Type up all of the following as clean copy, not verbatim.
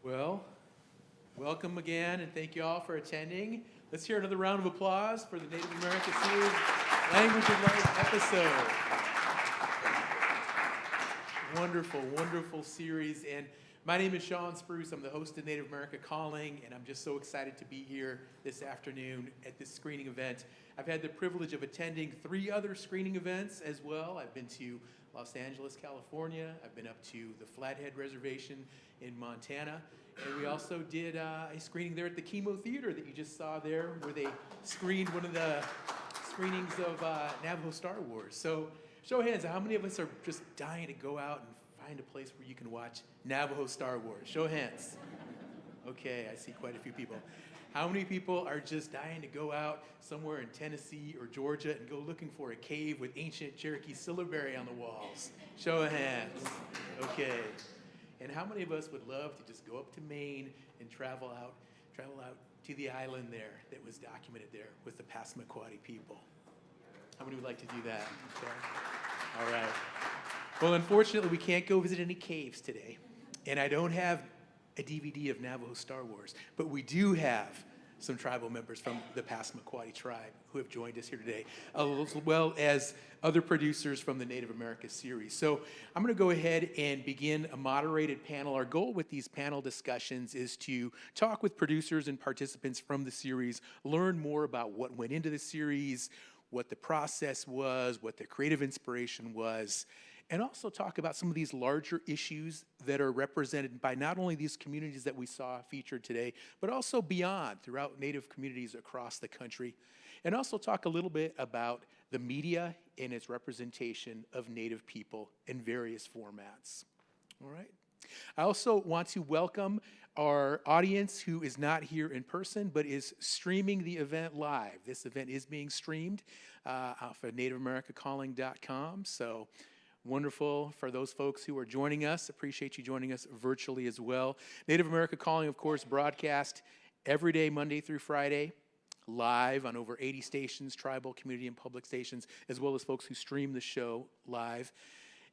Well, welcome again, and thank you all for attending. Let's hear another round of applause for the Native American Series Language of Life episode. Wonderful, wonderful series. And my name is Shawn Spruce. I'm the host of Native America Calling, and I'm just so excited to be here this afternoon at this screening event. I've had the privilege of attending 3 other screening events as well. I've been to Los Angeles, California. I've been up to the Flathead Reservation in Montana. And we also did a screening there at the Chemo Theater that you just saw there, where they screened one of the screenings of Navajo Star Wars. So show of hands, how many of us are just dying to go out and find a place where you can watch Navajo Star Wars? Show of hands. Okay, I see quite a few people. How many people are just dying to go out somewhere in Tennessee or Georgia and go looking for a cave with ancient Cherokee syllabary on the walls? Show of hands. Okay. And how many of us would love to just go up to Maine and travel out to the island there that was documented there with the Passamaquoddy people? How many would like to do that? Okay. All right. Well, unfortunately, we can't go visit any caves today, and I don't have a DVD of Navajo Star Wars, but we do have some tribal members from the Passamaquoddy tribe who have joined us here today, as well as other producers from the Native America series. So I'm going to go ahead and begin a moderated panel. Our goal with these panel discussions is to talk with producers and participants from the series, learn more about what went into the series, what the process was, what the creative inspiration was, and also talk about some of these larger issues that are represented by not only these communities that we saw featured today, but also beyond, throughout Native communities across the country. And also talk a little bit about the media and its representation of Native people in various formats. All right. I also want to welcome our audience who is not here in person, but is streaming the event live. This event is being streamed off of NativeAmericaCalling.com. So wonderful for those folks who are joining us. Appreciate you joining us virtually as well. Native America Calling, of course, broadcast every day, Monday through Friday, live on over 80 stations, tribal, community, and public stations, as well as folks who stream the show live.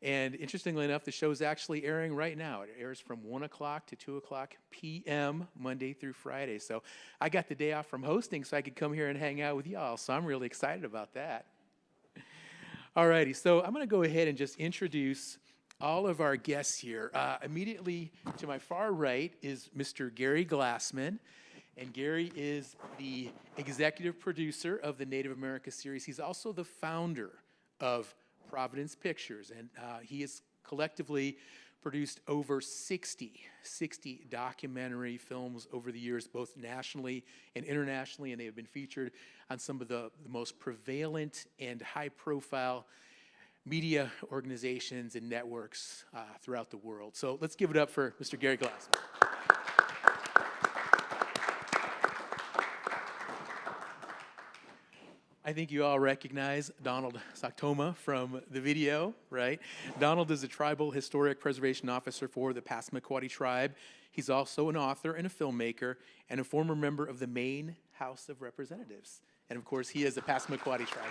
And interestingly enough, the show is actually airing right now. It airs from 1 o'clock to 2 o'clock p.m. Monday through Friday. So I got the day off from hosting so I could come here and hang out with y'all. So I'm really excited about that. Alrighty, so I'm going to go ahead and just introduce all of our guests here. Immediately to my far right is Mr. Gary Glassman, and Gary is the executive producer of the Native America series. He's also the founder of Providence Pictures, and he has collectively produced over 60 documentary films over the years, both nationally and internationally, and they have been featured on some of the most prevalent and high-profile media organizations and networks throughout the world. So let's give it up for Mr. Gary Glassman. I think you all recognize Donald Soctomah from the video, right? Donald is a tribal historic preservation officer for the Passamaquoddy tribe. He's also an author and a filmmaker and a former member of the Maine House of Representatives. And of course, he is a Passamaquoddy tribe.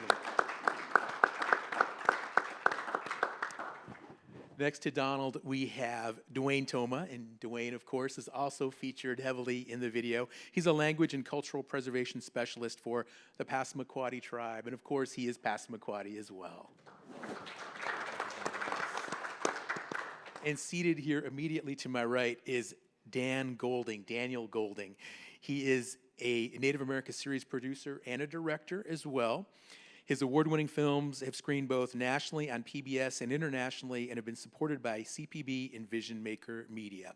Next to Donald, we have Dwayne Tomah, and Dwayne, of course, is also featured heavily in the video. He's a language and cultural preservation specialist for the Passamaquoddy tribe, and of course, he is Passamaquoddy as well. And seated here immediately to my right is Daniel Golding. He is a Native America series producer and a director as well. His award-winning films have screened both nationally on PBS and internationally and have been supported by CPB and Vision Maker Media.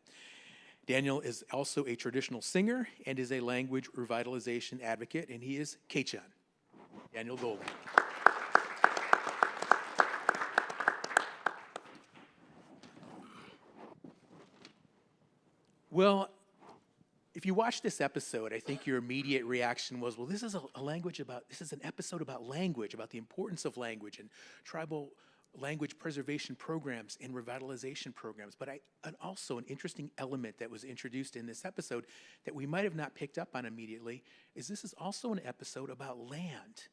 Daniel is also a traditional singer and is a language revitalization advocate, and he is Kachan. Daniel Golding. Well, if you watch this episode, I think your immediate reaction was, well, this is an episode about language, about the importance of language and tribal language preservation programs and revitalization programs. But and also an interesting element that was introduced in this episode that we might have not picked up on immediately is this is also an episode about land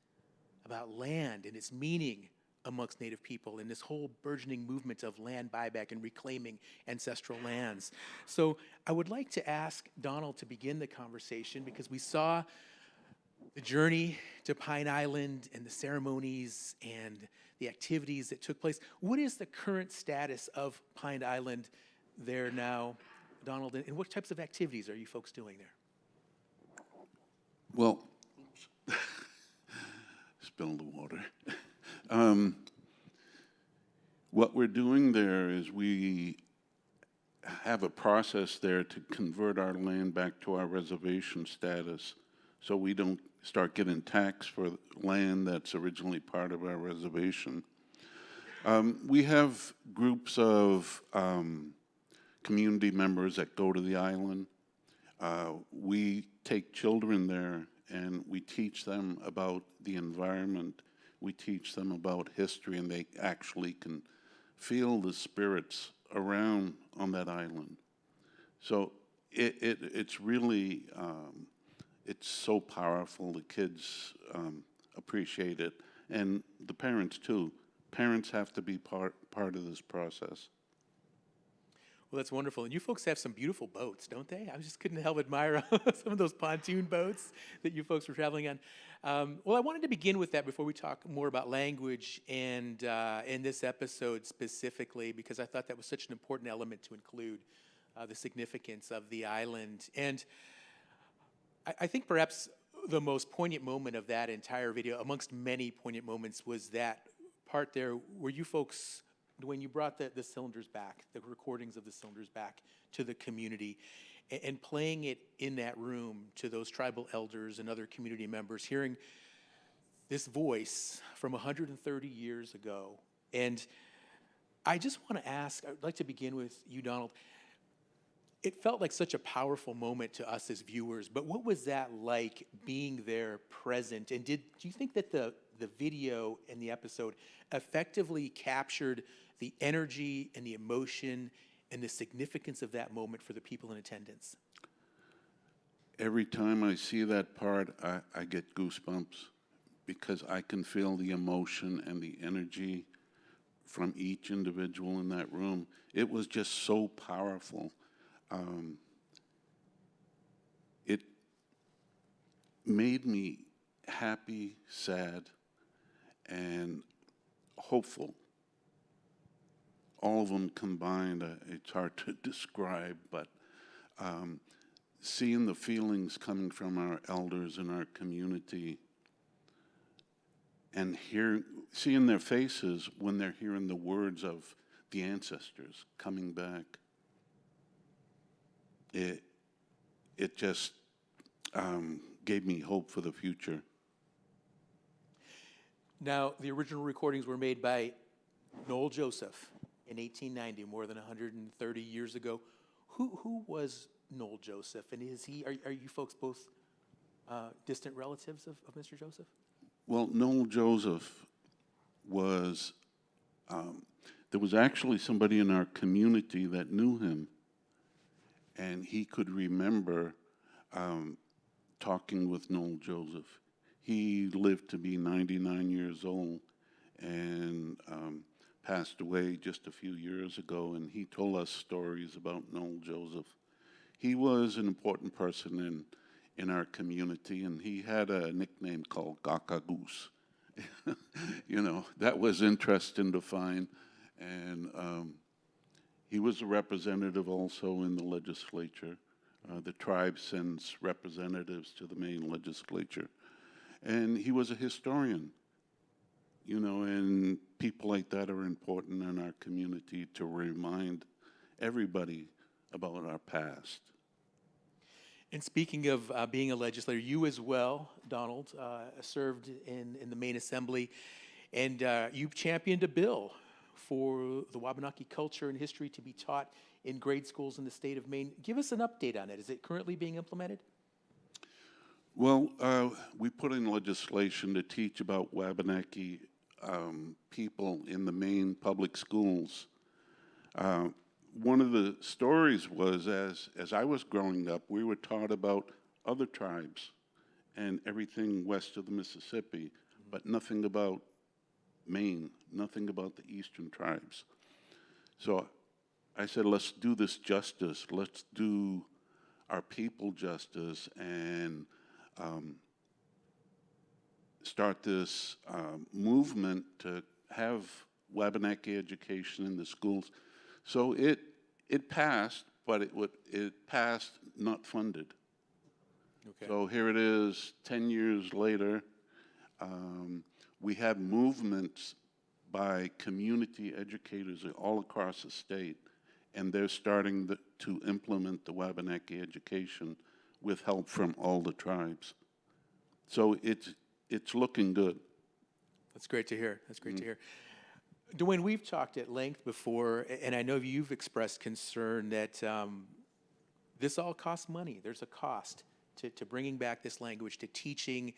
and its meaning amongst Native people in this whole burgeoning movement of land buyback and reclaiming ancestral lands. So I would like to ask Donald to begin the conversation, because we saw the journey to Pine Island and the ceremonies and the activities that took place. What is the current status of Pine Island there now, Donald, and what types of activities are you folks doing there? Well, spilled the water. What we're doing there is we have a process there to convert our land back to our reservation status, so we don't start getting taxed for land that's originally part of our reservation. We have groups of community members that go to the island. We take children there and we teach them about the environment. We teach them about history, and they actually can feel the spirits around on that island. So it's really, it's so powerful. The kids appreciate it, and the parents too. Parents have to be part of this process. Well, that's wonderful. And you folks have some beautiful boats, don't they? I just couldn't help admire some of those pontoon boats that you folks were traveling on. Well, I wanted to begin with that before we talk more about language and in this episode specifically, because I thought that was such an important element to include, the significance of the island. And I think perhaps the most poignant moment of that entire video, amongst many poignant moments, was that part there where you folks, when you brought the cylinders back, the recordings of the cylinders back to the community, and playing it in that room to those tribal elders and other community members, hearing this voice from 130 years ago. And I just want to ask, I'd like to begin with you, Donald. It felt like such a powerful moment to us as viewers, but what was that like, being there present? And do you think that the video and the episode effectively captured the energy and the emotion and the significance of that moment for the people in attendance? Every time I see that part, I get goosebumps, because I can feel the emotion and the energy from each individual in that room. It was just so powerful. It made me happy, sad, and hopeful. All of them combined. It's hard to describe, but seeing the feelings coming from our elders in our community, and seeing their faces when they're hearing the words of the ancestors coming back, it just gave me hope for the future. Now, the original recordings were made by Noel Joseph in 1890, more than 130 years ago. Who was Noel Joseph, and are you folks both distant relatives of Mr. Joseph? Well, Noel Joseph was, there was actually somebody in our community that knew him, and he could remember talking with Noel Joseph. He lived to be 99 years old and passed away just a few years ago, and he told us stories about Noel Joseph. He was an important person in our community, and he had a nickname called Gaka Goose. You know, that was interesting to find. And he was a representative also in the legislature. The tribe sends representatives to the main legislature. And he was a historian, you know, and people like that are important in our community to remind everybody about our past. And speaking of being a legislator, you as well, Donald, served in the Maine Assembly, and you championed a bill for the Wabanaki culture and history to be taught in grade schools in the state of Maine. Give us an update on it. Is it currently being implemented? Well, we put in legislation to teach about Wabanaki people in the Maine public schools. One of the stories was, as I was growing up, we were taught about other tribes and everything west of the Mississippi, but nothing about Maine, nothing about the eastern tribes. So I said, let's do this justice. Let's do our people justice and start this movement to have Wabanaki education in the schools. So it passed, but it passed not funded. Okay. So here it is, 10 years later. We have movements by community educators all across the state, and they're starting to implement the Wabanaki education with help from all the tribes. So it's looking good. That's great to hear. That's great to hear. Dwayne, we've talked at length before, and I know you've expressed concern that this all costs money. There's a cost to bringing back this language, to teaching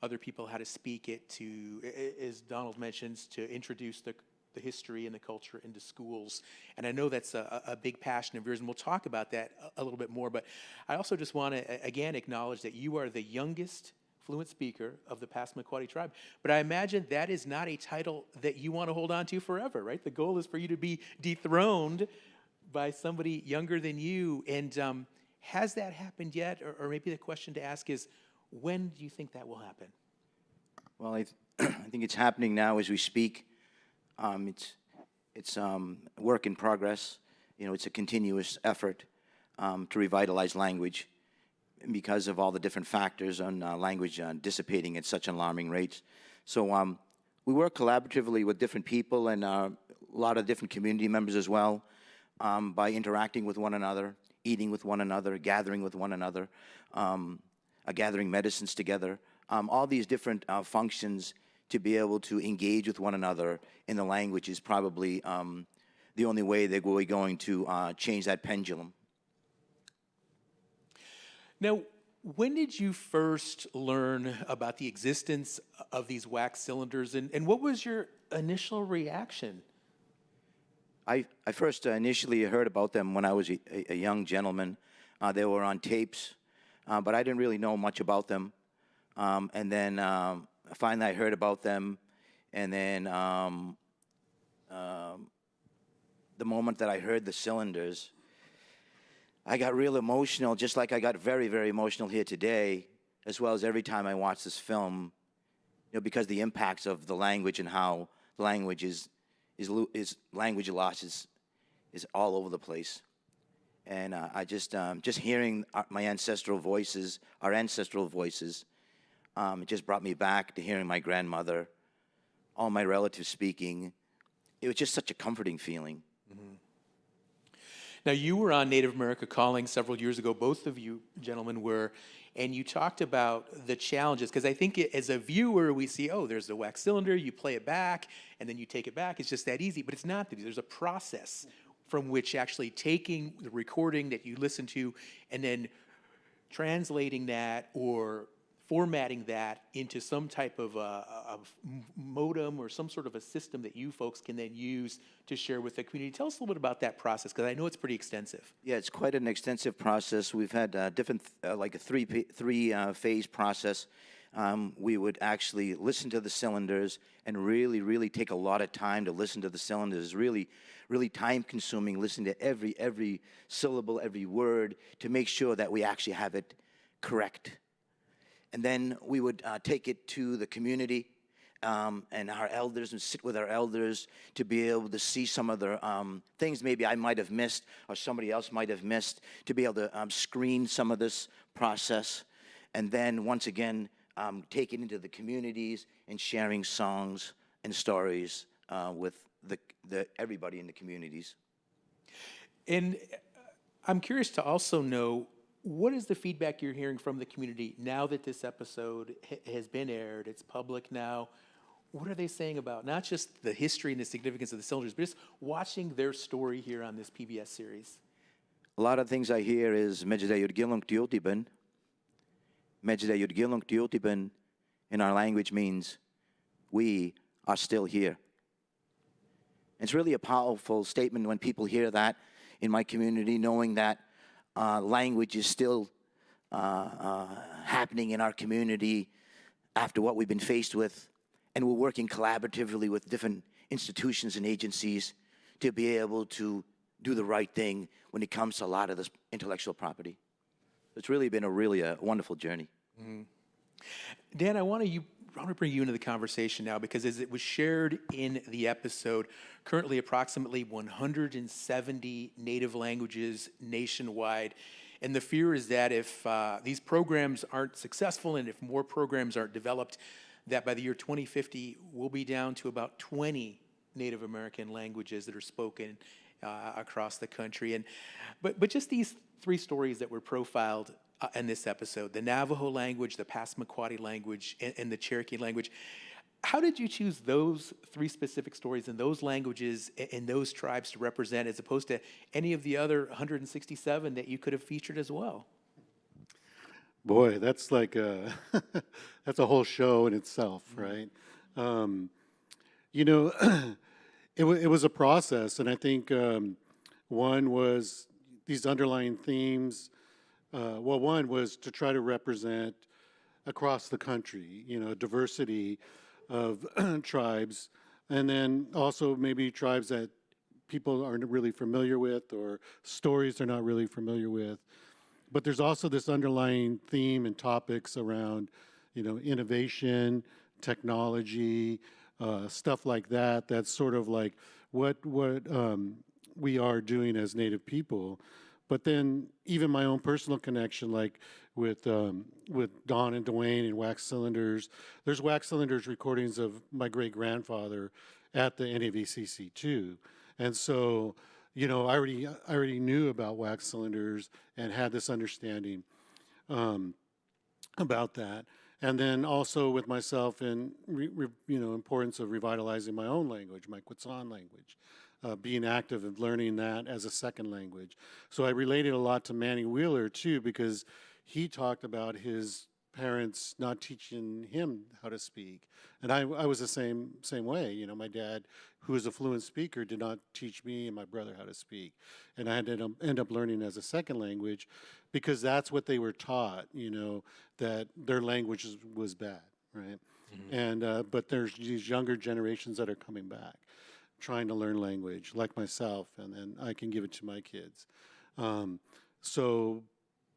other people how to speak it, to, as Donald mentions, to introduce the history and the culture into schools. And I know that's a big passion of yours, and we'll talk about that a little bit more. But I also just want to, again, acknowledge that you are the youngest fluent speaker of the Passamaquoddy tribe. But I imagine that is not a title that you want to hold on to forever, right? The goal is for you to be dethroned by somebody younger than you. And has that happened yet? Or maybe the question to ask is, when do you think that will happen? Well, I think it's happening now as we speak. It's work in progress. You know, it's a continuous effort to revitalize language because of all the different factors on language dissipating at such alarming rates. So we work collaboratively with different people and a lot of different community members as well by interacting with one another, eating with one another, gathering with one another, gathering medicines together. All these different functions to be able to engage with one another in the language is probably the only way that we're going to change that pendulum. Now, when did you first learn about the existence of these wax cylinders, and what was your initial reaction? I first initially heard about them when I was a young gentleman. They were on tapes, but I didn't really know much about them. And then finally I heard about them, and then the moment that I heard the cylinders, I got real emotional, just like I got very, very emotional here today, as well as every time I watch this film, you know, because the impacts of the language and how the language is language loss is all over the place. And I just hearing my ancestral voices, our ancestral voices, it just brought me back to hearing my grandmother, all my relatives speaking. It was just such a comforting feeling. Mm-hmm. Now, you were on Native America Calling several years ago, both of you gentlemen were, and you talked about the challenges, because I think as a viewer, we see, oh, there's the wax cylinder, you play it back, and then you take it back. It's just that easy, but it's not that easy. There's a process from which actually taking the recording that you listen to and then translating that or formatting that into some type of modem or some sort of a system that you folks can then use to share with the community. Tell us a little bit about that process, because I know it's pretty extensive. Yeah, it's quite an extensive process. We've had different, like a three-phase process. We would actually listen to the cylinders and really take a lot of time to listen to the cylinders. Really time-consuming, listening to every syllable, every word, to make sure that we actually have it correct. And then we would take it to the community and our elders, and sit with our elders to be able to see some of the things maybe I might have missed or somebody else might have missed, to be able to screen some of this process. And then once again, take it into the communities and sharing songs and stories with everybody in the communities. And I'm curious to also know, what is the feedback you're hearing from the community now that this episode has been aired? It's public now. What are they saying about not just the history and the significance of the cylinders, but just watching their story here on this PBS series? A lot of things I hear is Medjida Yudgilung Tiyotiban. Medjida Yudgilung Tiyotiban in our language means we are still here. It's really a powerful statement when people hear that in my community, knowing that language is still happening in our community after what we've been faced with and we're working collaboratively with different institutions and agencies to be able to do the right thing when it comes to a lot of this intellectual property. It's really been a wonderful journey. Dan, I want to bring you into the conversation now because as it was shared in the episode, currently approximately 170 native languages nationwide. And the fear is that if these programs aren't successful and if more programs aren't developed, that by the year 2050, we'll be down to about 20 Native American languages that are spoken across the country. But just these three stories that were profiled in this episode, the Navajo language, the Passamaquoddy language, and the Cherokee language, how did you choose those three specific stories in those languages and those tribes to represent as opposed to any of the other 167 that you could have featured as well? Boy, that's like that's a whole show in itself, right? You know, it was a process, and I think one was these underlying themes. Well, one was to try to represent across the country, you know, diversity of tribes, and then also maybe tribes that people aren't really familiar with or stories they're not really familiar with. But there's also this underlying theme and topics around, you know, innovation, technology, stuff like that. That's sort of like what we are doing as Native people. But then even my own personal connection, like with Don and Dwayne and Wax Cylinders, there's Wax Cylinders recordings of my great-grandfather at the NAVCC too. And so, you know, I already knew about Wax Cylinders and had this understanding about that. And then also with myself and, you know, importance of revitalizing my own language, my Quetzal language. Being active and learning that as a second language. So I related a lot to Manny Wheeler too, because he talked about his parents not teaching him how to speak. And I was the same way. You know, my dad, who was a fluent speaker, did not teach me and my brother how to speak. And I had to end up learning as a second language because that's what they were taught, you know, that their language was bad, right? Mm-hmm. And but there's these younger generations that are coming back, trying to learn language like myself, and then I can give it to my kids.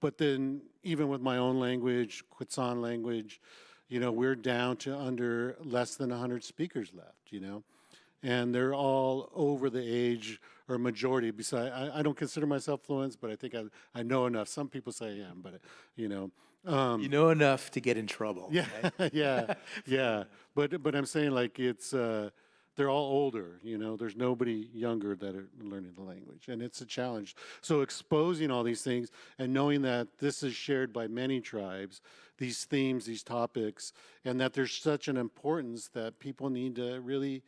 But then even with my own language, Quetzal language, you know, we're down to under less than 100 speakers left, you know, and they're all over the age or majority. Besides, I don't consider myself fluent, but I think I know enough. Some people say I am, but you know. You know enough to get in trouble. Yeah, right? yeah. But I'm saying like it's. They're all older, you know, there's nobody younger that are learning the language, and it's a challenge. So exposing all these things and knowing that this is shared by many tribes, these themes, these topics, and that there's such an importance that people need to really,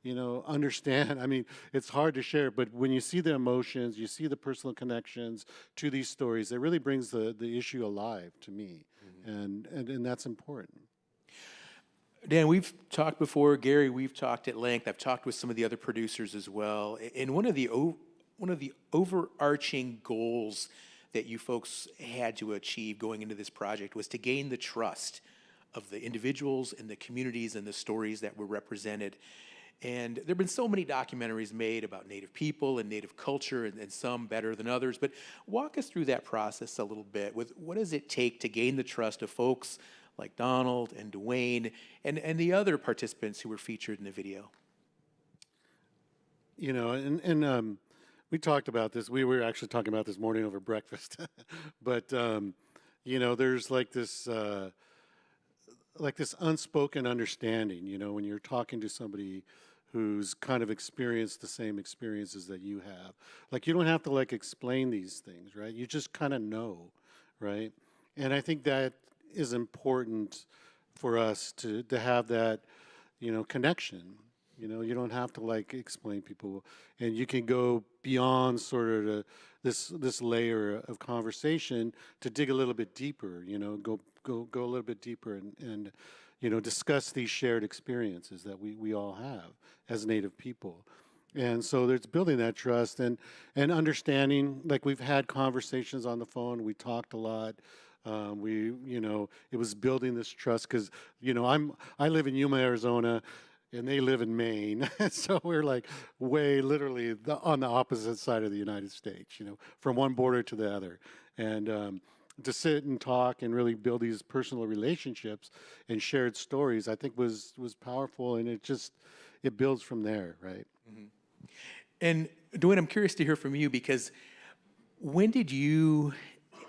you know, understand. I mean, it's hard to share, but when you see the emotions, you see the personal connections to these stories, it really brings the issue alive to me, and that's important. Dan, we've talked before. Gary, we've talked at length. I've talked with some of the other producers as well. And one of the overarching goals that you folks had to achieve going into this project was to gain the trust of the individuals and the communities and the stories that were represented. And there have been so many documentaries made about Native people and Native culture, and some better than others. But walk us through that process a little bit. With what does it take to gain the trust of folks like Donald and Dwayne and the other participants who were featured in the video? You know, and we talked about this. We were actually talking about this morning over breakfast. But you know, there's like this unspoken understanding. You know, when you're talking to somebody who's kind of experienced the same experiences that you have, like you don't have to like explain these things, right? You just kind of know, right? And I think that is important for us to have that, you know, connection. You know, you don't have to like explain people, and you can go beyond sort of this layer of conversation to dig a little bit deeper. You know, go a little bit deeper and you know, discuss these shared experiences that we all have as Native people. And so there's building that trust and understanding. Like we've had conversations on the phone. We talked a lot. It was building this trust because, I live in Yuma, Arizona, and they live in Maine. So we're like way literally on the opposite side of the United States, from one border to the other. And to sit and talk and really build these personal relationships and shared stories, I think was powerful, and it builds from there, right? And Dwayne, I'm curious to hear from you, because when did you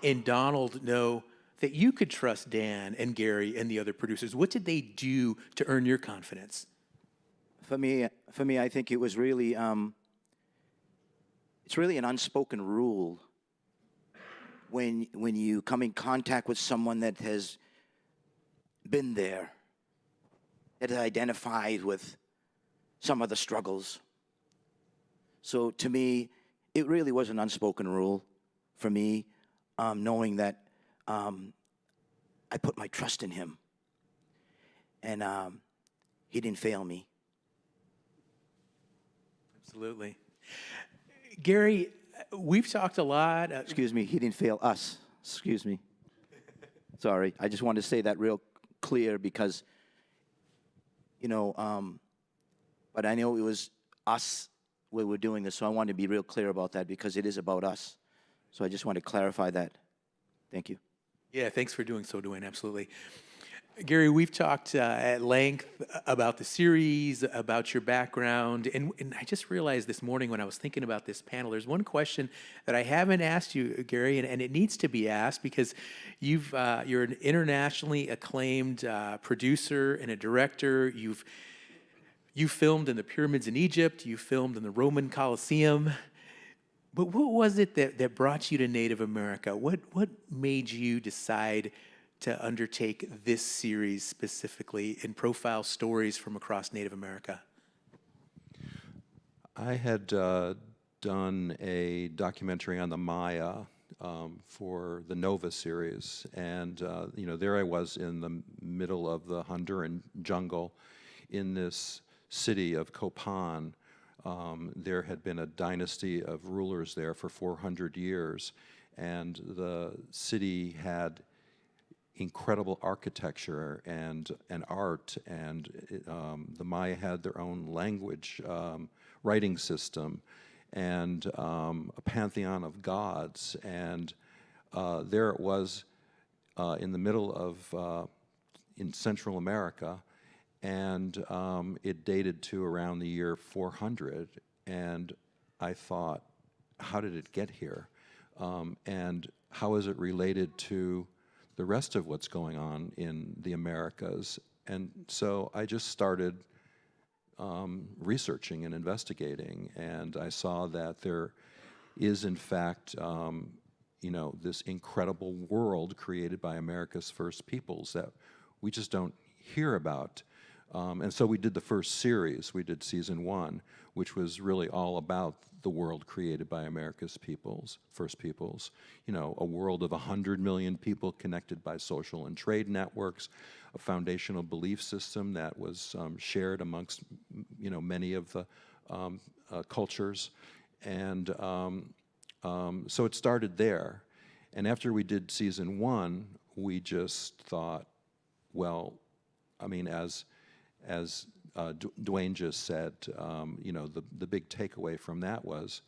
and Donald know that you could trust Dan and Gary and the other producers? What did they do to earn your confidence? For me, I think it was really, it's really an unspoken rule when you come in contact with someone that has been there, that has identified with some of the struggles. So to me, it really was an unspoken rule for me, knowing that I put my trust in him, and he didn't fail me. Absolutely. Gary, we've talked a lot. Excuse me, he didn't fail us. Excuse me. Sorry, I just wanted to say that real clear because, but I know it was us we were doing this, so I wanted to be real clear about that because it is about us. So I just want to clarify that. Thank you. Yeah, thanks for doing so, Dwayne. Absolutely. Gary, we've talked at length about the series, about your background, and I just realized this morning when I was thinking about this panel, there's one question that I haven't asked you, Gary, and it needs to be asked because you're an internationally acclaimed producer and a director. You filmed in the pyramids in Egypt. You filmed in the Roman Colosseum. But what was it that brought you to Native America? What made you decide to undertake this series specifically and profile stories from across Native America? I had done a documentary on the Maya for the Nova series, and there I was in the middle of the Honduran jungle in this city of Copan. There had been a dynasty of rulers there for 400 years, and the city had incredible architecture and art, and the Maya had their own language, writing system, and a pantheon of gods. And there it was in the middle of, in Central America, and it dated to around the year 400. And I thought, how did it get here? And how is it related to the rest of what's going on in the Americas? And so I just started researching and investigating, and I saw that there is, in fact, this incredible world created by America's first peoples that we just don't hear about. And so we did the first series. We did season 1, which was really all about the world created by America's first peoples. A world of 100 million people connected by social and trade networks, a foundational belief system that was shared amongst, many of the cultures. And so it started there. And after we did season 1, we just thought, well, as Dwayne just said, the big takeaway from that was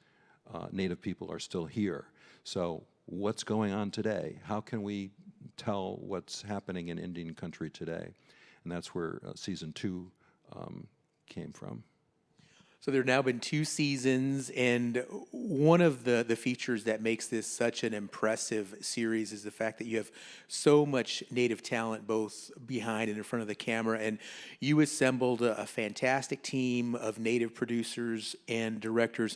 Native people are still here. So what's going on today? How can we tell what's happening in Indian country today? And that's where season 2 came from. So there have now been 2 seasons, and one of the features that makes this such an impressive series is the fact that you have so much Native talent both behind and in front of the camera, and you assembled a fantastic team of Native producers and directors.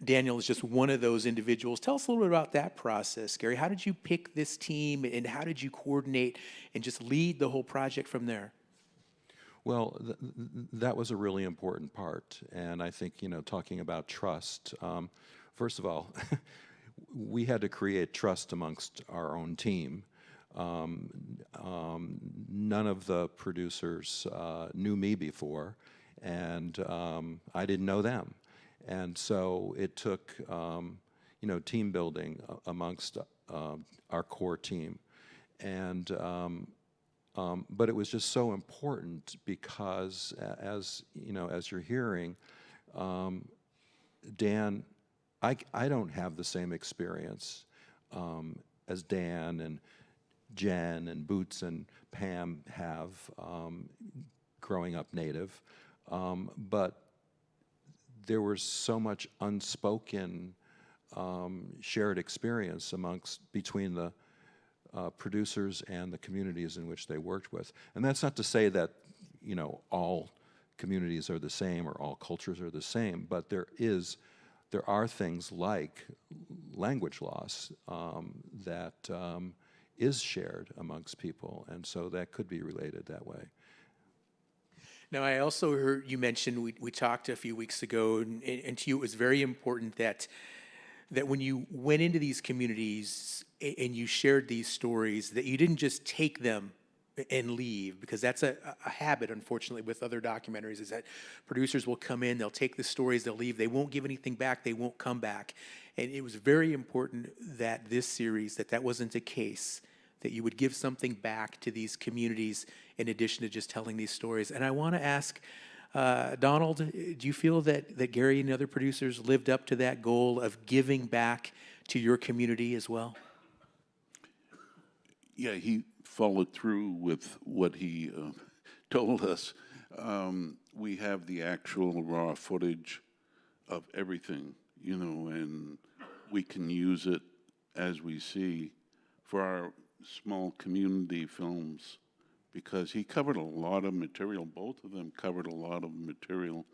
Daniel is just one of those individuals. Tell us a little bit about that process, Gary. How did you pick this team, and how did you coordinate and just lead the whole project from there? Well, that was a really important part, and I think, talking about trust, first of all, we had to create trust amongst our own team. None of the producers knew me before, and I didn't know them. And so it took, team building amongst our core team. But it was just so important because, as you know, as you're hearing, Dan, I don't have the same experience as Dan and Jen and Boots and Pam have growing up Native, but there was so much unspoken shared experience between the producers and the communities in which they worked with. And that's not to say that, you know, all communities are the same or all cultures are the same, but there are things like language loss that is shared amongst people, and so that could be related that way. Now, I also heard you mention, we talked a few weeks ago, and to you it was very important that when you went into these communities and you shared these stories, that you didn't just take them and leave, because that's a habit, unfortunately, with other documentaries, is that producers will come in, they'll take the stories, they'll leave, they won't give anything back, they won't come back. And it was very important that this series, that wasn't the case, that you would give something back to these communities in addition to just telling these stories. And I want to ask, Donald, do you feel that Gary and the other producers lived up to that goal of giving back to your community as well? Yeah, he followed through with what he told us. We have the actual raw footage of everything, you know, and we can use it as we see for our small community films, because he covered a lot of material. Both of them covered a lot of material.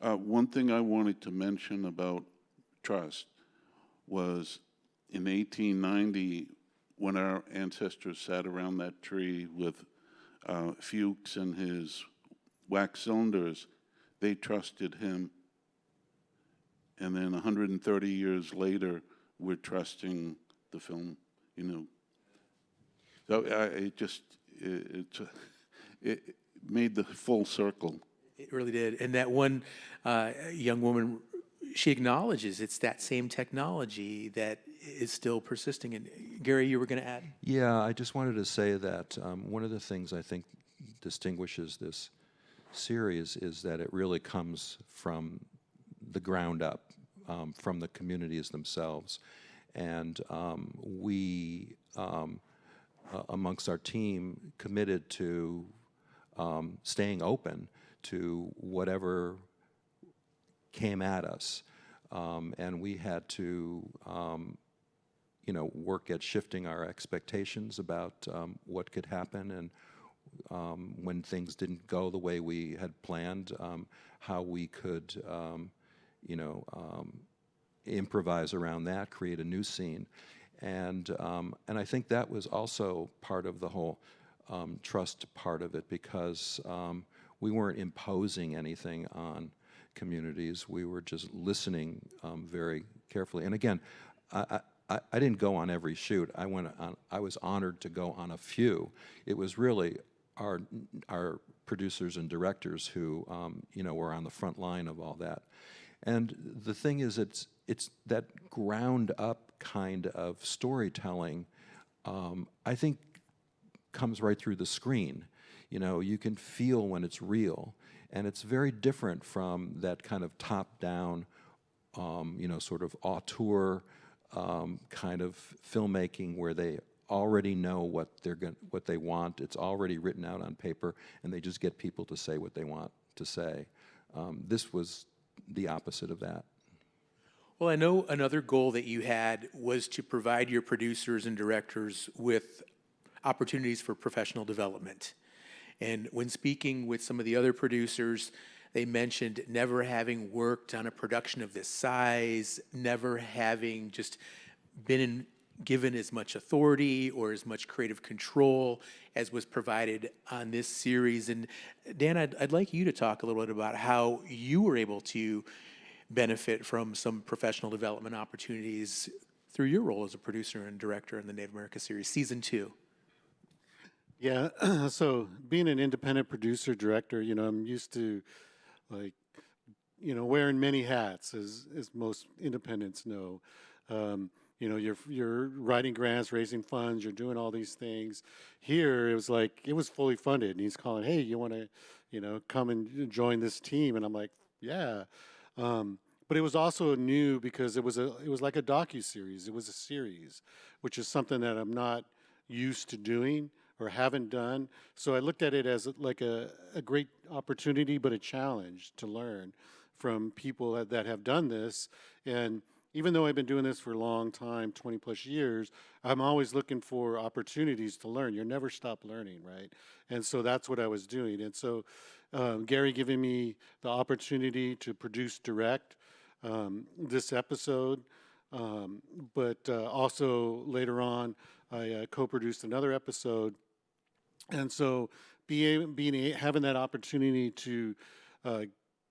One thing I wanted to mention about trust was in 1890, when our ancestors sat around that tree with Fuchs and his wax cylinders, they trusted him. And then 130 years later, we're trusting the film, you know. So it made the full circle. It really did. And that one young woman, she acknowledges it's that same technology that is still persisting. And Gary, you were going to add? Yeah, I just wanted to say that one of the things I think distinguishes this series is that it really comes from the ground up, from the communities themselves. And we, amongst our team, committed to staying open to whatever came at us. And we had to, you know, work at shifting our expectations about what could happen, and when things didn't go the way we had planned, how we could, you know, improvise around that, create a new scene. And I think that was also part of the whole trust part of it, because we weren't imposing anything on communities. We were just listening very carefully. And again, I didn't go on every shoot. I was honored to go on a few. It was really our producers and directors who you know, were on the front line of all that. And the thing is, it's that ground up kind of storytelling, I think, comes right through the screen. You know, you can feel when it's real, and it's very different from that kind of top-down, you know, sort of auteur kind of filmmaking where they already know what they want. It's already written out on paper, and they just get people to say what they want to say. This was the opposite of that. Well, I know another goal that you had was to provide your producers and directors with opportunities for professional development. And when speaking with some of the other producers, they mentioned never having worked on a production of this size, never having just been given as much authority or as much creative control as was provided on this series. And Dan, I'd like you to talk a little bit about how you were able to benefit from some professional development opportunities through your role as a producer and director in the Native America series, season 2. Yeah, so being an independent producer director, you know, I'm used to, like, you know, wearing many hats, as most independents know. You know, you're writing grants, raising funds, you're doing all these things. Here, it was like it was fully funded, and he's calling, "Hey, you want to, you know, come and join this team?" And I'm like, "Yeah." But it was also new because it was like a docu-series. It was a series, which is something that I'm not used to doing or haven't done. So I looked at it as like a great opportunity, but a challenge to learn from people that have done this. And even though I've been doing this for a long time, 20 plus years, I'm always looking for opportunities to learn. You never stop learning, right? And so that's what I was doing. And so Gary giving me the opportunity to produce direct this episode, but also later on, I co-produced another episode. And so having that opportunity to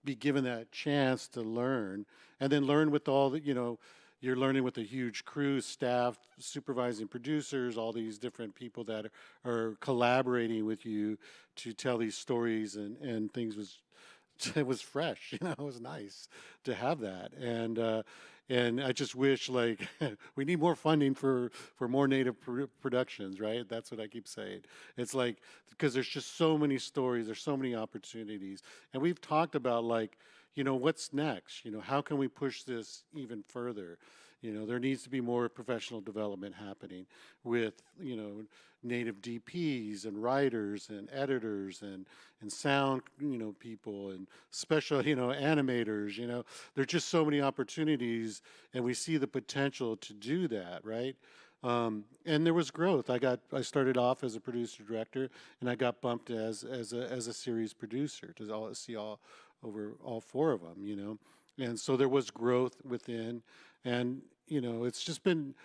be given that chance to learn, and then learn with all the, you know, you're learning with a huge crew, staff, supervising producers, all these different people that are collaborating with you to tell these stories and things it was fresh, you know, it was nice to have that. And I just wish, like, we need more funding for more Native productions, right? That's what I keep saying. It's like, because there's just so many stories, there's so many opportunities. And we've talked about, like, you know, what's next? You know, how can we push this even further? You know, there needs to be more professional development happening with, you know, Native DPs and writers and editors and sound, you know, people and special, you know, animators. You know, there's just so many opportunities, and we see the potential to do that, right? And there was growth. I started off as a producer director, and I got bumped as a series producer to see over all four of them, you know. And so there was growth within, and, you know, it's just been,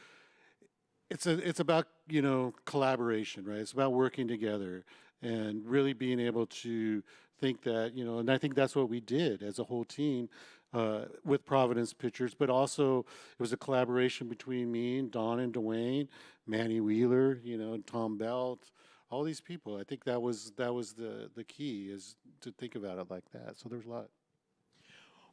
it's about, you know, collaboration, right? It's about working together and really being able to think that, you know, and I think that's what we did as a whole team with Providence Pictures, but also it was a collaboration between me and Don and Dwayne, Manny Wheeler, you know, and Tom Belt, all these people. I think that was the key, is to think about it like that. So there's a lot.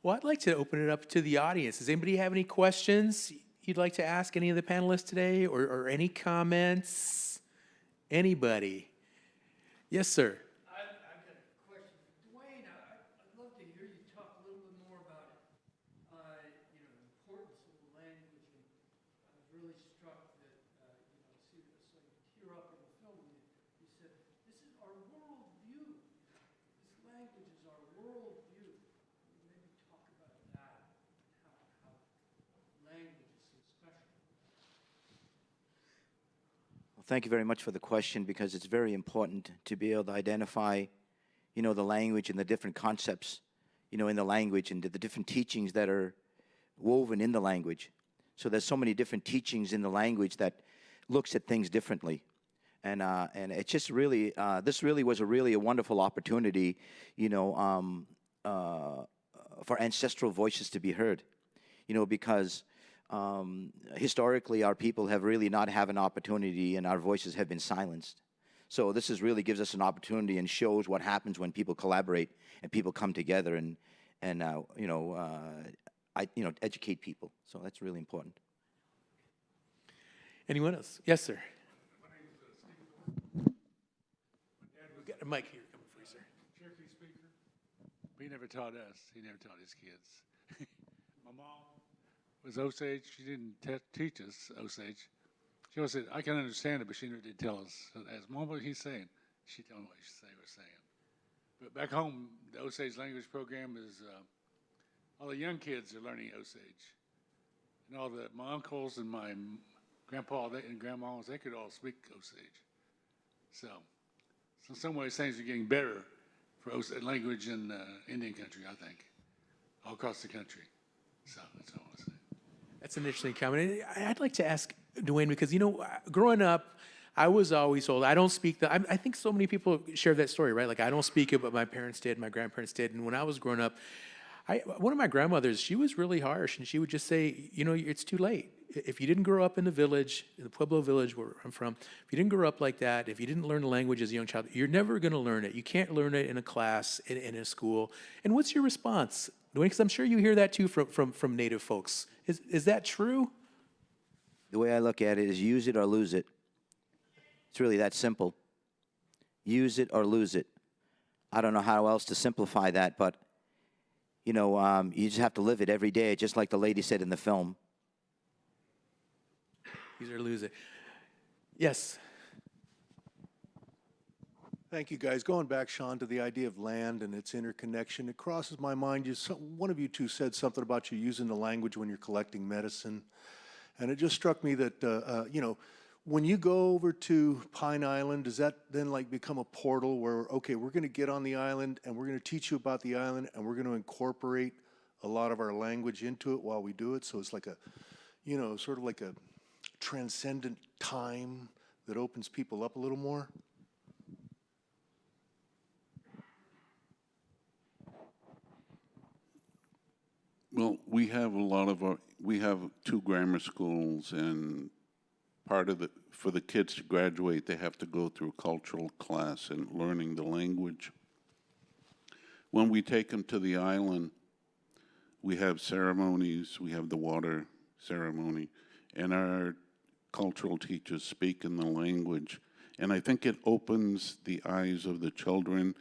Well, I'd like to open it up to the audience. Does anybody have any questions you'd like to ask any of the panelists today, or any comments? Anybody? Yes, sir. I've got a question. Dwayne, I'd love to hear you talk a little bit more about, you know, the importance of the language. And I was really struck that, you know, so you tear up in the film when you said, this is our worldview. This language is our worldview. Maybe talk about that, how language is so special. Well, thank you very much for the question, because it's very important to be able to identify, you know, the language and the different concepts, you know, in the language, and the different teachings that are woven in the language. So there's so many different teachings in the language that looks at things differently. And it's just really, this really was a wonderful opportunity, you know, for ancestral voices to be heard, you know, because historically our people have really not had an opportunity, and our voices have been silenced. So this really gives us an opportunity and shows what happens when people collaborate and people come together and you know, educate people. So that's really important. Anyone else? Yes, sir. We've got a mic here coming for you, sir. Cherokee speaker. He never taught us. He never taught his kids. My mom was Osage. She didn't teach us Osage. She always said, I can understand it, but she never did tell us. So as Mom, what he's saying, she told me what we're saying. But back home, the Osage language program is, all the young kids are learning Osage. And my uncles and my grandpa and grandmas, they could all speak Osage. So in some ways, things are getting better for Osage language in Indian country, I think, all across the country. So that's all I want to say. That's an interesting comment. I'd like to ask Dwayne, because, you know, growing up, I was always told, I don't speak I think so many people share that story, right? Like, I don't speak it, but my parents did, my grandparents did. And when I was growing up, one of my grandmothers, she was really harsh, and she would just say, you know, it's too late. If you didn't grow up in the village, in the Pueblo village where I'm from, if you didn't grow up like that, if you didn't learn the language as a young child, you're never going to learn it. You can't learn it in a class, in a school. And what's your response, Dwayne? Because I'm sure you hear that too from Native folks. Is that true? The way I look at it is use it or lose it. It's really that simple. Use it or lose it. I don't know how else to simplify that, but, you know, you just have to live it every day, just like the lady said in the film. Use it or lose it. Yes. Thank you, guys. Going back, Shawn, to the idea of land and its interconnection, it crosses my mind. One of you two said something about you using the language when you're collecting medicine. And it just struck me that, you know, when you go over to Pine Island, does that then like become a portal where, okay, we're going to get on the island and we're going to teach you about the island and we're going to incorporate a lot of our language into it while we do it? So it's like a, you know, sort of like a transcendent time that opens people up a little more? Well, we have we have 2 grammar schools, and for the kids to graduate, they have to go through a cultural class and learning the language. When we take them to the island, we have ceremonies, we have the water ceremony, and our cultural teachers speak in the language. And I think it opens the eyes of the children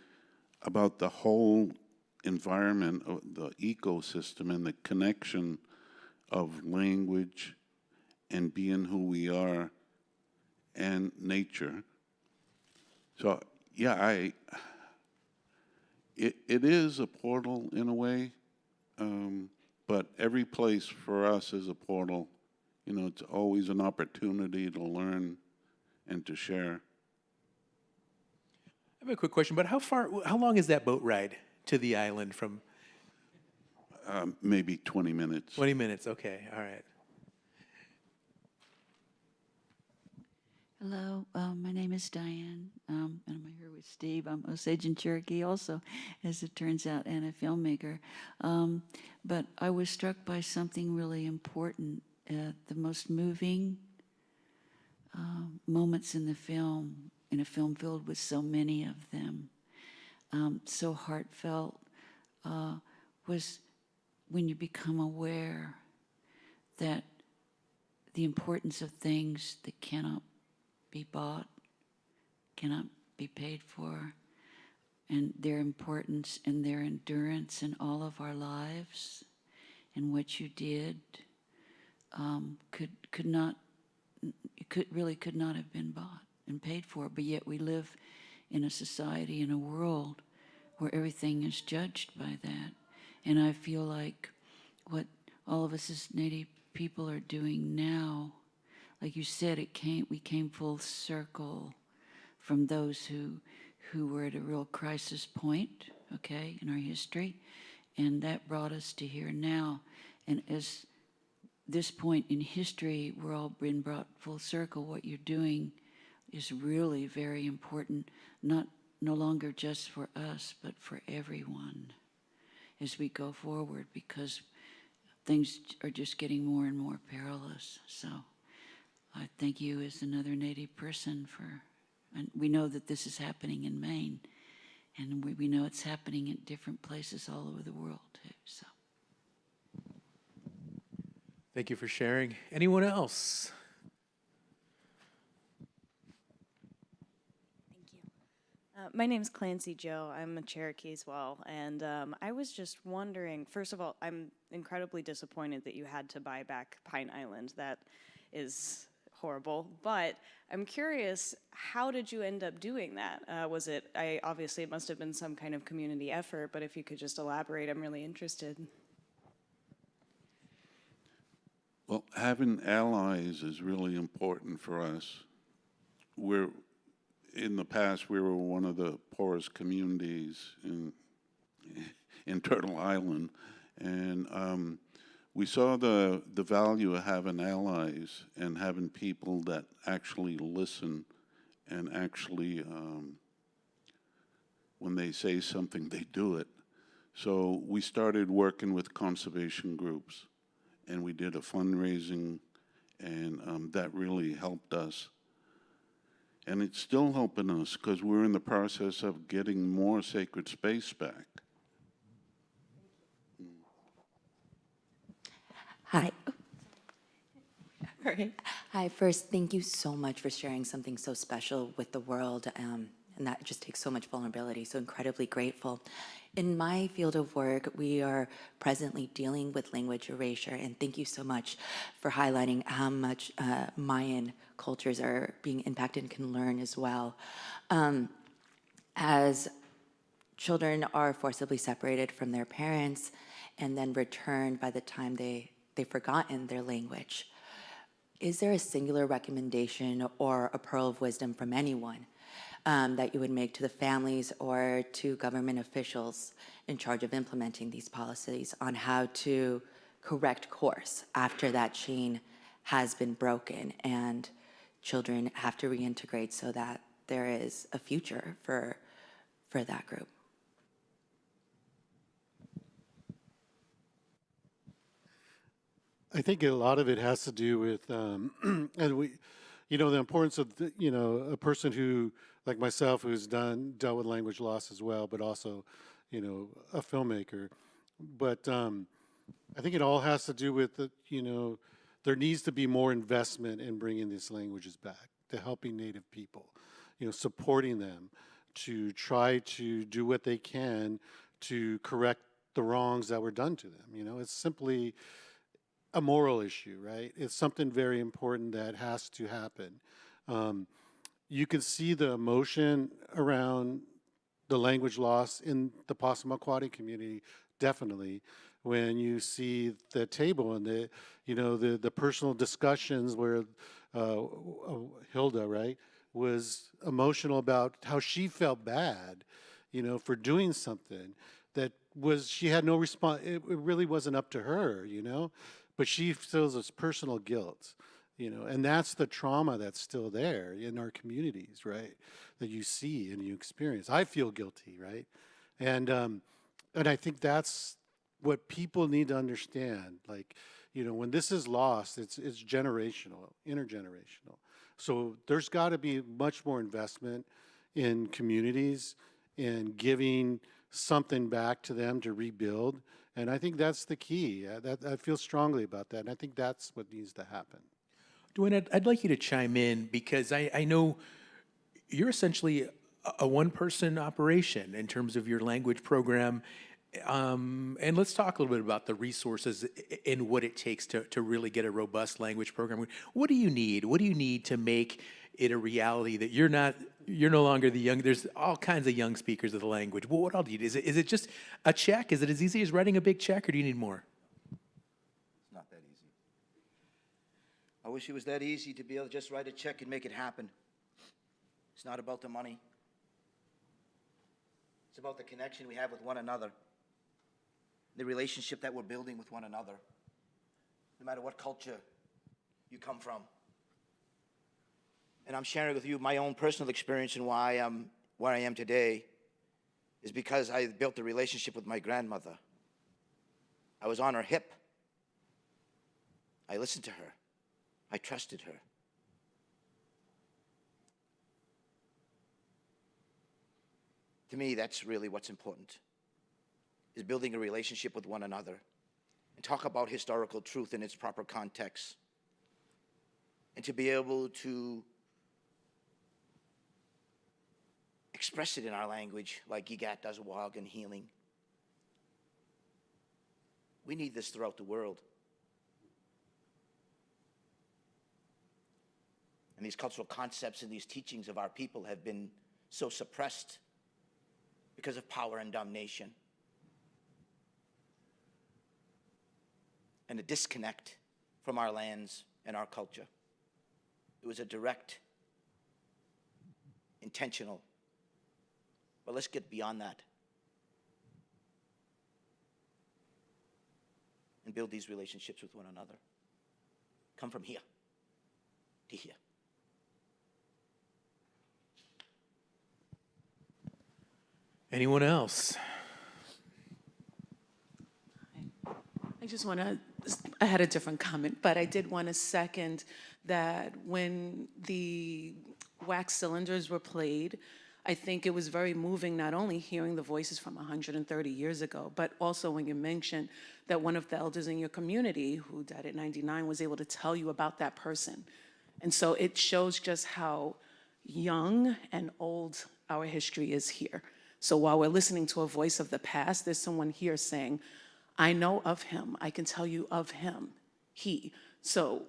about the whole environment, of the ecosystem, and the connection of language and being who we are and nature. So yeah, it is a portal in a way, but every place for us is a portal. You know, it's always an opportunity to learn and to share. I have a quick question, but how long is that boat ride to the island from? Maybe 20 minutes. 20 minutes, okay, all right. Hello, my name is Diane, and I'm here with Steve. I'm Osage and Cherokee also, as it turns out, and a filmmaker. But I was struck by something really important. The most moving moments in a film filled with so many of them, so heartfelt, was when you become aware that the importance of things that cannot be bought, cannot be paid for, and their importance and their endurance in all of our lives, and what you did could not have been bought and paid for. But yet we live in a society, in a world where everything is judged by that. And I feel like what all of us as Native people are doing now, like you said, we came full circle from those who were at a real crisis point, okay, in our history, and that brought us to here now. And as this point in history, we're all been brought full circle. What you're doing is really very important, no longer just for us, but for everyone as we go forward, because things are just getting more and more perilous. So I thank you as another Native person and we know that this is happening in Maine, and we know it's happening in different places all over the world too, so. Thank you for sharing. Anyone else? Thank you. My name's Clancy Joe. I'm a Cherokee as well. And I was just wondering, first of all, I'm incredibly disappointed that you had to buy back Pine Island. That is horrible. But I'm curious, how did you end up doing that? Obviously it must have been some kind of community effort, but if you could just elaborate, I'm really interested. Well, having allies is really important for us. In the past, we were one of the poorest communities in Turtle Island, and we saw the value of having allies and having people that actually listen and actually, when they say something, they do it. So we started working with conservation groups, and we did a fundraising, and that really helped us. And it's still helping us because we're in the process of getting more sacred space back. Hi. All right. Hi, first, thank you so much for sharing something so special with the world, and that just takes so much vulnerability, so incredibly grateful. In my field of work, we are presently dealing with language erasure, and thank you so much for highlighting how much Mayan cultures are being impacted and can learn as well. As children are forcibly separated from their parents and then returned by the time they've forgotten their language, is there a singular recommendation or a pearl of wisdom from anyone that you would make to the families or to government officials in charge of implementing these policies on how to correct course after that chain has been broken and children have to reintegrate so that there is a future for that group? I think a lot of it has to do with, and the importance of, a person who, like myself, who's dealt with language loss as well, but also, a filmmaker. But I think it all has to do with, there needs to be more investment in bringing these languages back, to helping Native people, supporting them to try to do what they can to correct the wrongs that were done to them. It's simply a moral issue, right? It's something very important that has to happen. You can see the emotion around the language loss in the Passamaquoddy community, definitely, when you see the table and the personal discussions where Hilda, right, was emotional about how she felt bad, for doing something that she had no response. It really wasn't up to her, but she feels this personal guilt, and that's the trauma that's still there in our communities, right? That you see and you experience. I feel guilty, right? And I think that's what people need to understand. Like, when this is lost, it's generational, intergenerational. So there's got to be much more investment in communities and giving something back to them to rebuild. And I think that's the key. I feel strongly about that. And I think that's what needs to happen. Dwayne, I'd like you to chime in because I know you're essentially a one-person operation in terms of your language program. And let's talk a little bit about the resources and what it takes to really get a robust language program. What do you need? What do you need to make it a reality that you're no longer the young? There's all kinds of young speakers of the language. Well, what all do you need? Is it just a check? Is it as easy as writing a big check, or do you need more? It's not that easy. I wish it was that easy to be able to just write a check and make it happen. It's not about the money. It's about the connection we have with one another, the relationship that we're building with one another, no matter what culture you come from. And I'm sharing with you my own personal experience and why I'm where I am today is because I built a relationship with my grandmother. I was on her hip. I listened to her. I trusted her. To me, that's really what's important, is building a relationship with one another and talk about historical truth in its proper context, and to be able to express it in our language like Gigat does WOG and healing. We need this throughout the world. And these cultural concepts and these teachings of our people have been so suppressed because of power and domination. And a disconnect from our lands and our culture. It was a direct, intentional, but let's get beyond that and build these relationships with one another. Come from here to here. Anyone else? I just want to, I had a different comment, but I did want to second that when the wax cylinders were played, I think it was very moving, not only hearing the voices from 130 years ago, but also when you mentioned that one of the elders in your community who died at 99 was able to tell you about that person. And so it shows just how young and old our history is here. So while we're listening to a voice of the past, there's someone here saying, I know of him, I can tell you of him, he. So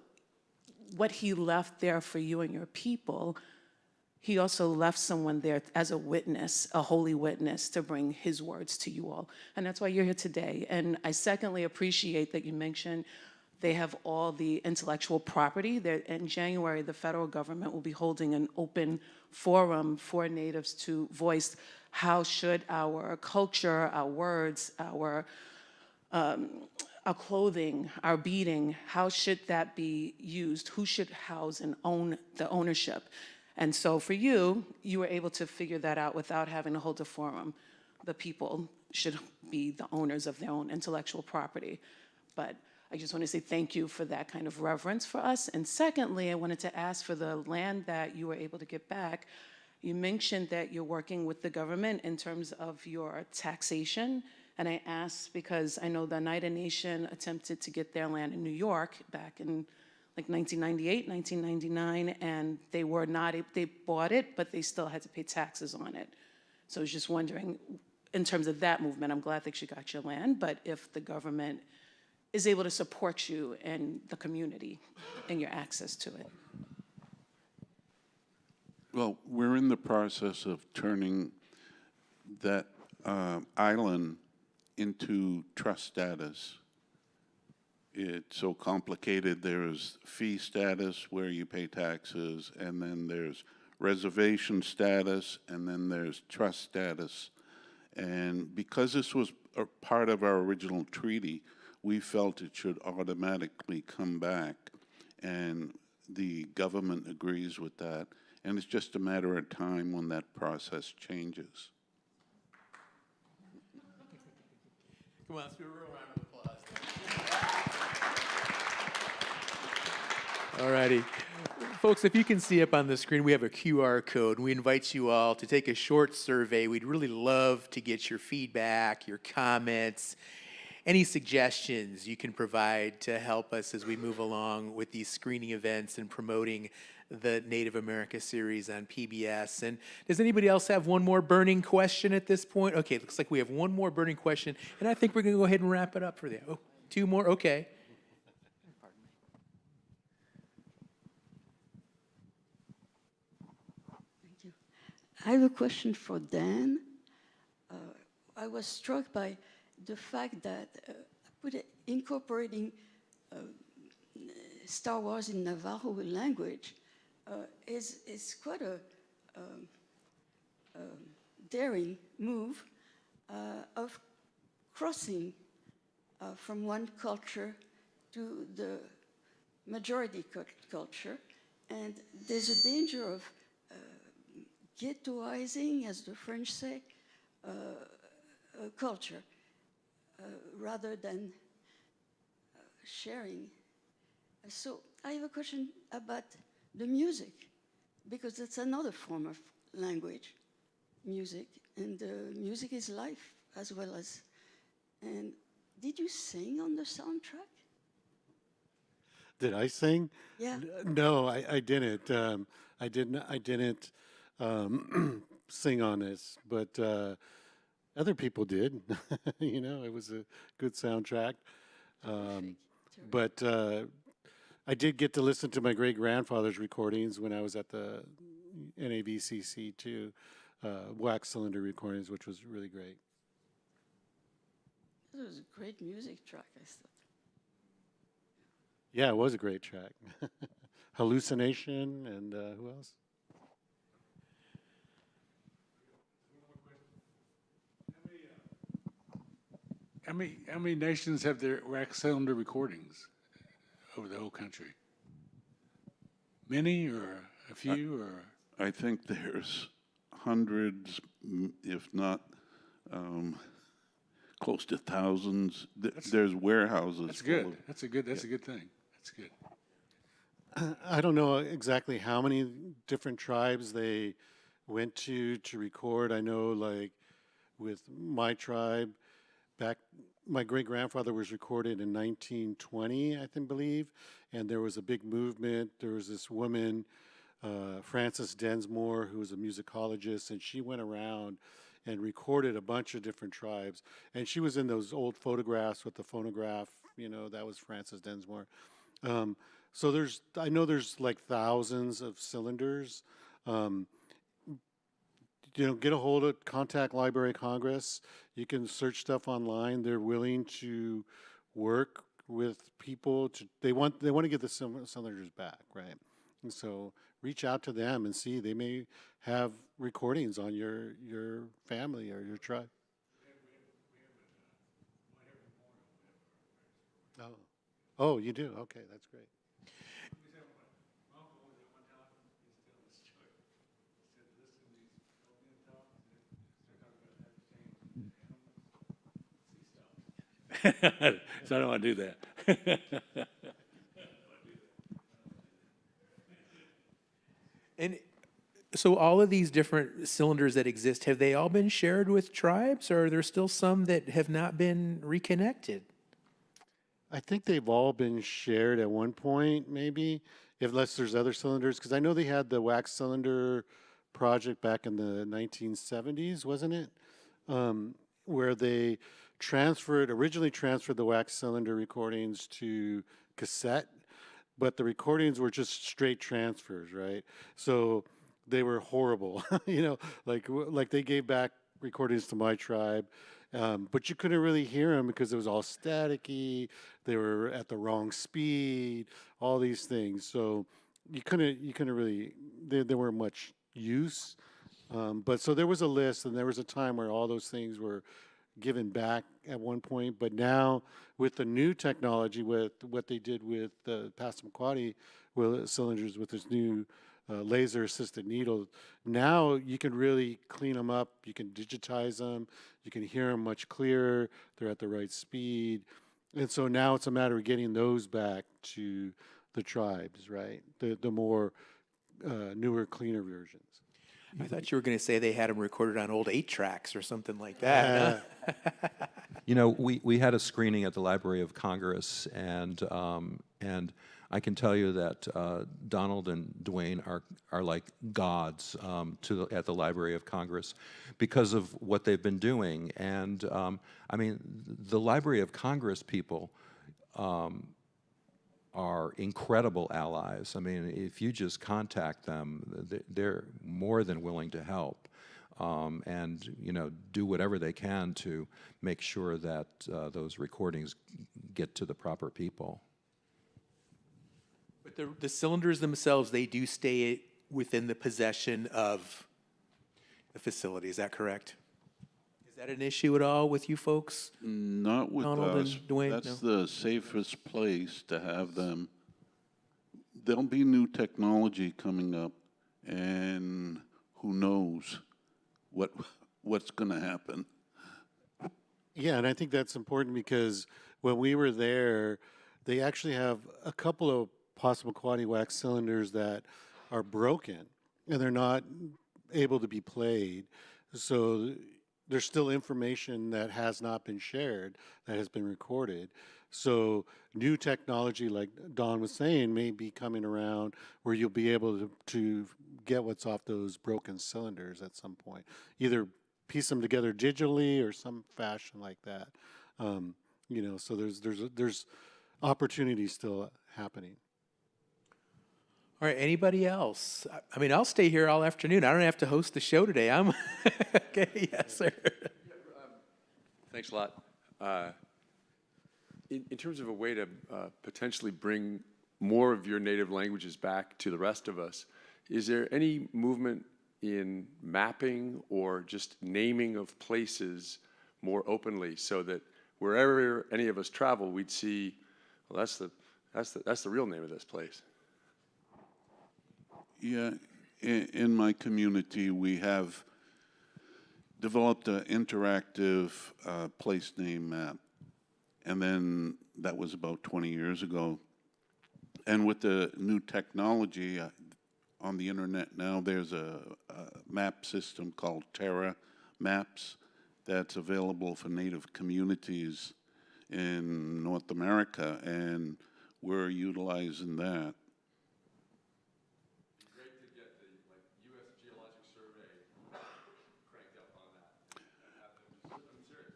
what he left there for you and your people, he also left someone there as a witness, a holy witness, to bring his words to you all. And that's why you're here today. And I secondly appreciate that you mentioned they have all the intellectual property. In January, the federal government will be holding an open forum for Natives to voice how should our culture, our words, our clothing, our beading, how should that be used? Who should house and own the ownership? And so for you, you were able to figure that out without having to hold a forum. The people should be the owners of their own intellectual property. But I just want to say thank you for that kind of reverence for us. And secondly, I wanted to ask for the land that you were able to get back. You mentioned that you're working with the government in terms of your taxation. And I asked because I know the Oneida Nation attempted to get their land in New York back in like 1998, 1999, and they bought it, but they still had to pay taxes on it. So I was just wondering, in terms of that movement, I'm glad that you got your land, but if the government is able to support you and the community and your access to it. Well, we're in the process of turning that island into trust status. It's so complicated. There's fee status where you pay taxes, and then there's reservation status, and then there's trust status. And because this was a part of our original treaty, we felt it should automatically come back, and the government agrees with that. And it's just a matter of time when that process changes. Come on, let's do a real round of applause. All righty. Folks, if you can see up on the screen, we have a QR code. We invite you all to take a short survey. We'd really love to get your feedback, your comments, any suggestions you can provide to help us as we move along with these screening events and promoting the Native America series on PBS. And does anybody else have one more burning question at this point? Okay, looks like we have one more burning question, and I think we're going to go ahead and wrap it up for that. Oh, two more? Okay. Thank you. I have a question for Dan. I was struck by the fact that incorporating Star Wars in Navajo language is quite a daring move of crossing from one culture to the majority culture. And there's a danger of ghettoizing, as the French say, culture, rather than sharing. So I have a question about the music, because that's another form of language, music, and music is life as well as. And did you sing on the soundtrack? Did I sing? Yeah. No, I didn't. I didn't sing on this, but other people did. You know, it was a good soundtrack. But I did get to listen to my great-grandfather's recordings when I was at the NAVCC too, wax cylinder recordings, which was really great. It was a great music track, I thought. Yeah, it was a great track. Hallucination and who else? How many nations have their wax cylinder recordings over the whole country? Many, or a few, or? I think there's hundreds, if not close to thousands. There's warehouses. That's good. That's a good thing. That's good. I don't know exactly how many different tribes they went to record. I know, like, with my tribe, back, my great-grandfather was recorded in 1920, I think, believe, and there was a big movement. There was this woman, Frances Densmore, who was a musicologist, and she went around and recorded a bunch of different tribes. And she was in those old photographs with the phonograph, you know, that was Frances Densmore. So I know there's like thousands of cylinders. You know, get a hold of, contact Library of Congress. You can search stuff online. They're willing to work with people they want to get the cylinders back, right? And so reach out to them and see, they may have recordings on your family or your tribe. Oh, you do? Okay, that's great. So I don't want to do that. And so all of these different cylinders that exist, have they all been shared with tribes, or are there still some that have not been reconnected? I think they've all been shared at one point, maybe, unless there's other cylinders, because I know they had the wax cylinder project back in the 1970s, wasn't it? Where they originally transferred the wax cylinder recordings to cassette, but the recordings were just straight transfers, right? So they were horrible, you know, like they gave back recordings to my tribe, but you couldn't really hear them because it was all staticky. They were at the wrong speed, all these things. So you couldn't really, there weren't much use. But so there was a list, and there was a time where all those things were given back at one point. But now with the new technology, with what they did with the Passamaquoddy cylinders, with this new laser assisted needle, now you can really clean them up. You can digitize them. You can hear them much clearer. They're at the right speed. And so now it's a matter of getting those back to the tribes, right? The more newer, cleaner versions. I thought you were going to say they had them recorded on old 8-tracks or something like that. You know, we had a screening at the Library of Congress, and I can tell you that Donald and Dwayne are like gods at the Library of Congress because of what they've been doing. And I mean, the Library of Congress people are incredible allies. I mean, if you just contact them, they're more than willing to help. And you know, do whatever they can to make sure that those recordings get to the proper people. But the cylinders themselves, they do stay within the possession of the facility. Is that correct? Is that an issue at all with you folks? Not with Donald us. and Dwayne? That's No? the safest place to have them. There'll be new technology coming up, and who knows what's going to happen. Yeah, and I think that's important because when we were there, they actually have a couple of Passamaquoddy wax cylinders that are broken, and they're not able to be played. So there's still information that has not been shared, that has been recorded. So new technology, like Don was saying, may be coming around where you'll be able to get what's off those broken cylinders at some point. Either piece them together digitally or some fashion like that. You know, so there's opportunities still happening. All right, anybody else? I mean, I'll stay here all afternoon. I don't have to host the show today. I'm okay. Yes, sir. Thanks a lot. In terms of a way to potentially bring more of your native languages back to the rest of us, is there any movement in mapping or just naming of places more openly so that wherever any of us travel, we'd see, well, that's the real name of this place? Yeah, in my community, we have developed an interactive place name map. And then that was about 20 years ago. And with the new technology, on the internet now. There's a map system called Terra Maps that's available for Native communities in North America, and we're utilizing that. Great to get the U.S. Geologic Survey cranked up on that. I'm serious.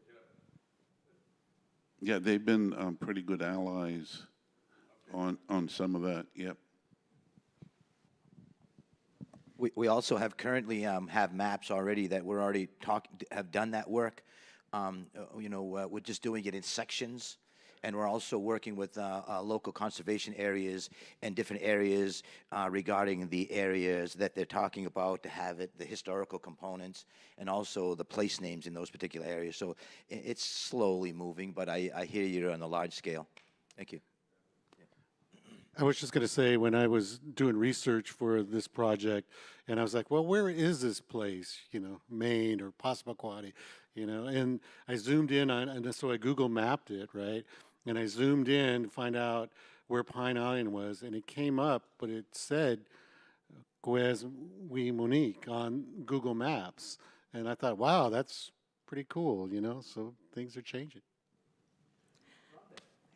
Get up. Yeah, they've been pretty good allies on some of that. Yep. We also have currently have maps already that we're already have done that work. We're just doing it in sections, and we're also working with local conservation areas and different areas regarding the areas that they're talking about to have the historical components and also the place names in those particular areas. So it's slowly moving, but I hear you on the large scale. Thank you. I was just going to say, when I was doing research for this project, and I was like, well, where is this place? Maine or Passamaquoddy, and I zoomed in on, and so I Google mapped it, right? And I zoomed in to find out where Pine Island was, and it came up, but it said Monique on Google Maps. And I thought, wow, that's pretty cool, so things are changing.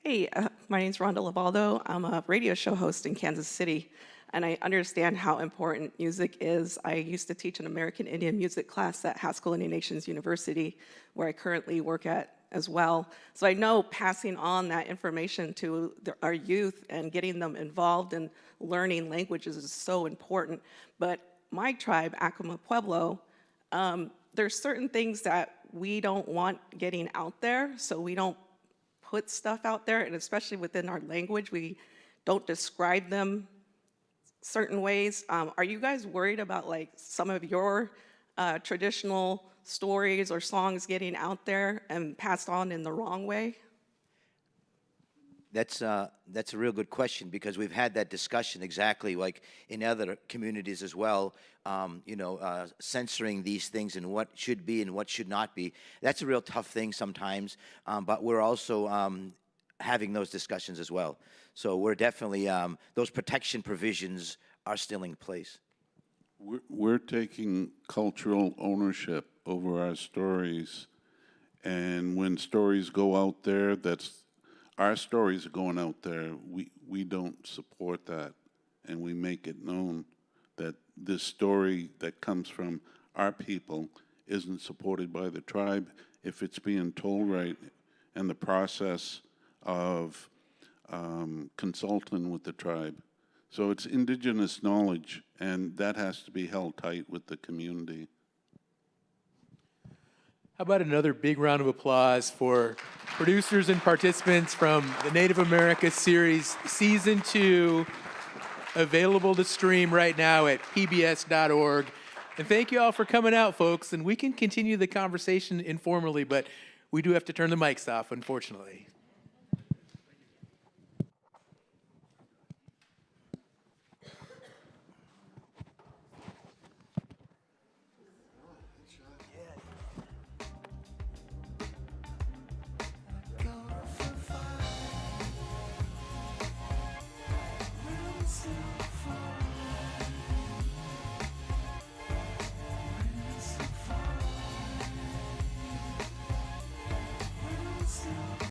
Hey, my name's Rhonda Lavaldo. I'm a radio show host in Kansas City, and I understand how important music is. I used to teach an American Indian music class at Haskell Indian Nations University, where I currently work at as well. So I know passing on that information to our youth and getting them involved in learning languages is so important. But my tribe, Acoma Pueblo, there's certain things that we don't want getting out there, so we don't put stuff out there, and especially within our language, we don't describe them certain ways. Are you guys worried about some of your traditional stories or songs getting out there and passed on in the wrong way? That's a real good question, because we've had that discussion exactly like in other communities as well, censoring these things and what should be and what should not be. That's a real tough thing sometimes, but we're also having those discussions as well. So we're definitely, those protection provisions are still in place. We're taking cultural ownership over our stories, and when stories go out there, our stories are going out there. We don't support that, and we make it known that this story that comes from our people isn't supported by the tribe if it's being told right, and the process of consulting with the tribe. So it's indigenous knowledge, and that has to be held tight with the community. How about another big round of applause for producers and participants from the Native America series, Season 2, available to stream right now at pbs.org. And thank you all for coming out, folks. And we can continue the conversation informally, but we do have to turn the mics off, unfortunately.